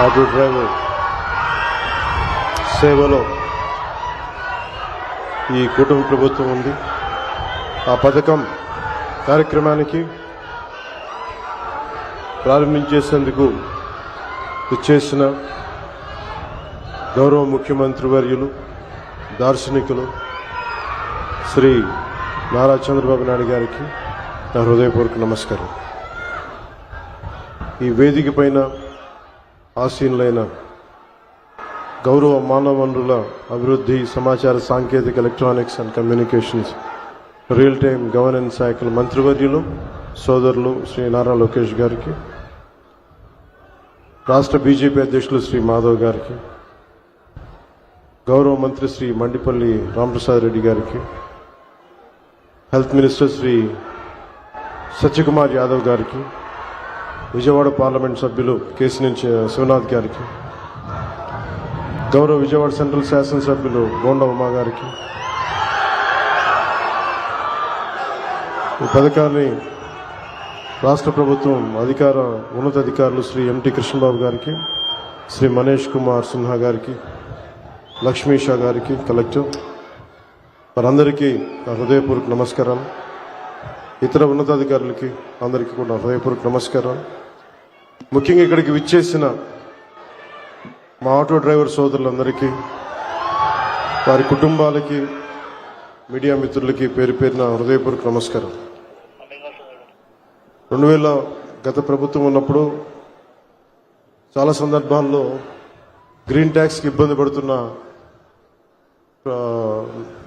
Auto driver సేవలో ఈ కూటమి ప్రభుత్వం ఉంది. ఆ పథకం కార్యక్రమానికి ప్రారంభించేందుకు ఇచ్చేసిన గౌరవ ముఖ్యమంత్రి వర్యులు, దార్శనికులు శ్రీ నారా చంద్రబాబు నాయుడు గారికి నా హృదయపూర్వక నమస్కారం. ఈ వేదిక పైన ఆసీనులైన గౌరవ మానవ వనరుల అభివృద్ధి, సమాచార సాంకేతిక, electronics and communications, real time governance శాఖల మంత్రివర్యులు సోదరులు శ్రీ నారా లోకేష్ గారికి, రాష్ట్ర బీజేపీ అధ్యక్షులు శ్రీ మాధవ్ గారికి, గౌరవ మంత్రి శ్రీ మండిపల్లి రామప్రసాద్ రెడ్డి గారికి, హెల్త్ మినిస్టర్ శ్రీ సత్యకుమార్ యాదవ్ గారికి, విజయవాడ పార్లమెంట్ సభ్యులు కేసినేని శివనాథ్ గారికి, గౌరవ విజయవాడ సెంట్రల్ శాసనసభ్యులు బోండా ఉమా గారికి, ఈ పథకాన్ని రాష్ట్ర ప్రభుత్వం ఉన్నతాధికారులు శ్రీ ఎంటి కృష్ణబాబు గారికి, శ్రీ మనీష్ కుమార్ సిన్హా గారికి, లక్ష్మీ షా గారికి, కలెక్టర్ వారందరికీ నా హృదయపూర్వక నమస్కారం. ఇతర ఉన్నతాధికారులకి అందరికీ కూడా నా హృదయపూర్వక నమస్కారం. ముఖ్యంగా ఇక్కడికి విచ్చేసిన మా ఆటో డ్రైవర్ సోదరులందరికీ, వారి కుటుంబాలకి, మీడియా మిత్రులకి పేరు పేరున హృదయపూర్వక నమస్కారం. 2000 గత ప్రభుత్వం ఉన్నప్పుడు చాలా సందర్భాల్లో గ్రీన్ ట్యాక్స్కి ఇబ్బంది పడుతున్న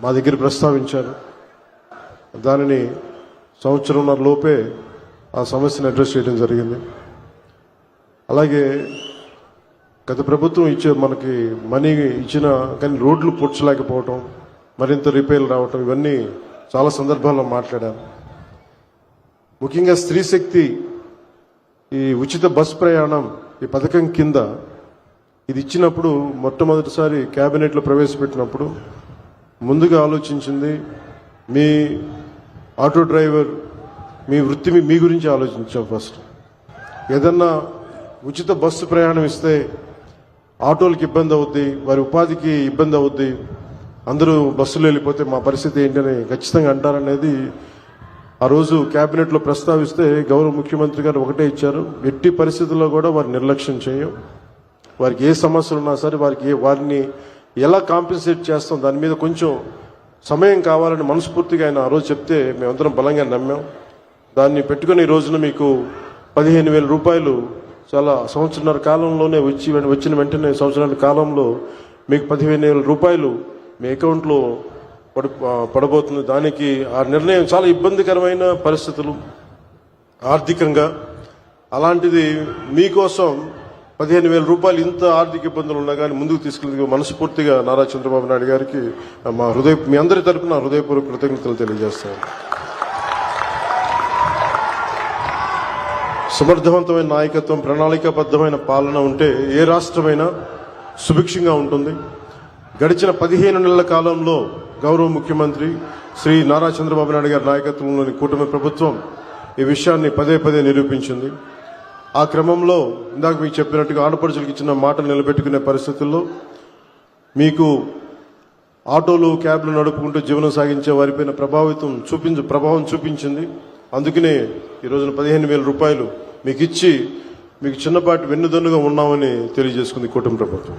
మా దగ్గర ప్రస్తావించారు. దానిని సంవత్సరంన్నర లోపే ఆ సమస్యను అడ్రస్ చేయడం జరిగింది. అలాగే గత ప్రభుత్వం మనకి మనీ ఇచ్చిన కానీ రోడ్లు పూడ్చలేకపోవటం, మరింత రిపేర్లు రావటం, ఇవన్నీ చాలా సందర్భాల్లో మాట్లాడాను. ముఖ్యంగా స్త్రీ శక్తి ఈ ఉచిత బస్ ప్రయాణం ఈ పథకం కింద ఇది ఇచ్చినప్పుడు మొట్టమొదటిసారి కేబినెట్లో ప్రవేశపెట్టినప్పుడు ముందుగా ఆలోచించింది మీ ఆటో డ్రైవర్ మీ వృత్తి మీ గురించి ఆలోచించాం. ఫస్ట్ ఏదన్నా ఉచిత బస్సు ప్రయాణం ఇస్తే ఆటోలకు ఇబ్బంది అవుద్ది, వారి ఉపాధికి ఇబ్బంది అవుద్ది, అందరూ బస్సులో వెళ్ళిపోతే మా పరిస్థితి ఏంటని ఖచ్చితంగా అంటారనేది ఆ రోజు కేబినెట్లో ప్రస్తావిస్తే గౌరవ ముఖ్యమంత్రి గారు ఒకటే ఇచ్చారు, ఎట్టి పరిస్థితుల్లో కూడా వారిని నిర్లక్ష్యం చేయం, వారికి ఏ సమస్యలు ఉన్నా సరే వారిని ఎలా కాంపెన్సేట్ చేస్తాం దాని మీద కొంచెం సమయం కావాలని మనస్ఫూర్తిగా ఆయన ఆ రోజు చెప్తే మేమందరం బలంగా నమ్మాం. దాన్ని పెట్టుకుని ఈ రోజున మీకు 15,000 రూపాయలు చాలా సంవత్సరాల కాలంలోనే వచ్చిన వెంటనే సంవత్సరాల కాలంలో మీకు 15,000 రూపాయలు మీ అకౌంట్లో పడబోతుంది. దానికి ఆ నిర్ణయం చాలా ఇబ్బందికరమైన పరిస్థితులు ఆర్థికంగా, అలాంటిది మీకోసం 15,000 రూపాయలు ఇంత ఆర్థిక ఇబ్బందులు ఉన్నా కానీ ముందుకు తీసుకెళ్ళి మనస్ఫూర్తిగా నారా చంద్రబాబు నాయుడు గారికి మీ అందరి తరపున హృదయపూర్వక కృతజ్ఞతలు తెలియజేస్తాను. సమర్థవంతమైన నాయకత్వం, ప్రణాళికాబద్ధమైన పాలన ఉంటే ఏ రాష్ట్రమైనా సుభిక్షంగా ఉంటుంది. గడిచిన 15 నెలల కాలంలో గౌరవ ముఖ్యమంత్రి శ్రీ నారా చంద్రబాబు నాయుడు గారి నాయకత్వంలోని కూటమి ప్రభుత్వం ఈ విషయాన్ని పదే పదే నిరూపించింది. ఆ క్రమంలో ఇందాక మీకు చెప్పినట్టుగా ఆడపడుచులకు ఇచ్చిన మాటలు నిలబెట్టుకునే పరిస్థితుల్లో మీకు ఆటోలు, క్యాబ్లు నడుపుకుంటూ జీవనం సాగించే వారిపైన ప్రభావం చూపించింది. అందుకనే ఈ రోజున 15,000 రూపాయలు మీకు ఇచ్చి మీకు చిన్నపాటి వెన్నుదన్నుగా ఉన్నామని తెలియజేసుకుంది కూటమి ప్రభుత్వం.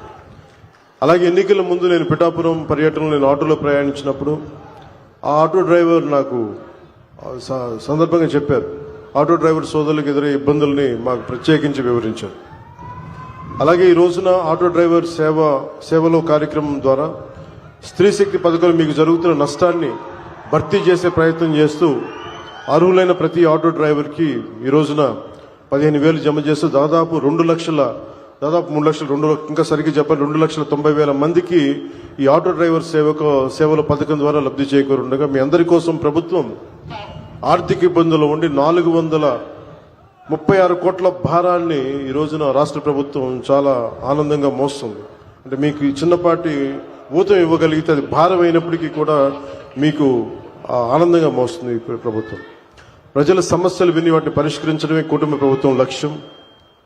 అలాగే ఎన్నికల ముందు నేను పిఠాపురం పర్యటనలో నేను ఆటోలో ప్రయాణించినప్పుడు ఆ ఆటో డ్రైవర్ నాకు సందర్భంగా చెప్పారు, ఆటో డ్రైవర్ సోదరులకు ఎదురయ్యే ఇబ్బందుల్ని మాకు ప్రత్యేకించి వివరించారు. అలాగే ఈ రోజున ఆటో డ్రైవర్ సేవలో కార్యక్రమం ద్వారా స్త్రీ శక్తి పథకం మీకు జరుగుతున్న నష్టాన్ని భర్తీ చేసే ప్రయత్నం చేస్తూ అర్హులైన ప్రతి ఆటో డ్రైవర్కి ఈ రోజున 15,000 జమ చేస్తూ దాదాపు 3 లక్షల ఇంకా సరిగ్గా చెప్పాలి 2,90,000 మందికి ఈ ఆటో డ్రైవర్ సేవల పథకం ద్వారా లబ్ధి చేకూరుండగా మీ అందరి కోసం ప్రభుత్వం ఆర్థిక ఇబ్బందులు ఉండి 436 కోట్ల భారాన్ని ఈ రోజున రాష్ట్ర ప్రభుత్వం చాలా ఆనందంగా మోస్తుంది. అంటే మీకు ఈ చిన్నపాటి ఊతం ఇవ్వగలిగితే అది భారం అయినప్పటికీ కూడా మీకు ఆనందంగా మోస్తుంది ఈ ప్రభుత్వం. ప్రజల సమస్యలు విని వాటిని పరిష్కరించడమే కుటుంబ ప్రభుత్వం లక్ష్యం.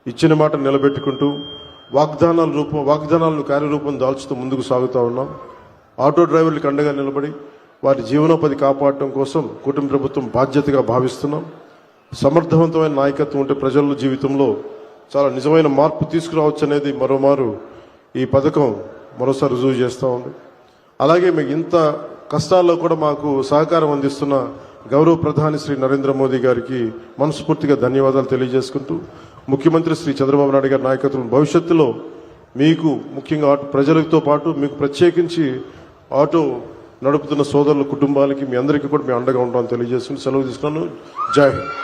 ఇచ్చిన మాట నిలబెట్టుకుంటూ వాగ్దానాలను కార్యరూపం దాల్చుతూ ముందుకు సాగుతూ ఉన్నాం. ఆటో డ్రైవర్లకు అండగా నిలబడి వారి జీవనోపాధి కాపాడటం కోసం కుటుంబ ప్రభుత్వం బాధ్యతగా భావిస్తున్నాం. సమర్థవంతమైన నాయకత్వం ఉంటే ప్రజల జీవితంలో చాలా నిజమైన మార్పు తీసుకురావచ్చు అనేది మరోమారు ఈ పథకం మరోసారి రుజువు చేస్తూ ఉంది. అలాగే మీకు ఇంత కష్టాల్లో కూడా మాకు సహకారం అందిస్తున్న గౌరవ ప్రధాని శ్రీ నరేంద్ర మోదీ గారికి మనస్ఫూర్తిగా ధన్యవాదాలు తెలియజేసుకుంటూ, ముఖ్యమంత్రి శ్రీ చంద్రబాబు నాయుడు గారి నాయకత్వం భవిష్యత్తులో మీకు ముఖ్యంగా ప్రజలతో పాటు మీకు ప్రత్యేకించి ఆటో నడుపుతున్న సోదరుల కుటుంబాలకి మీ అందరికీ కూడా మేము అండగా ఉంటామని తెలియజేసుకుని సెలవు తీసుకున్నాను. జై హింద్.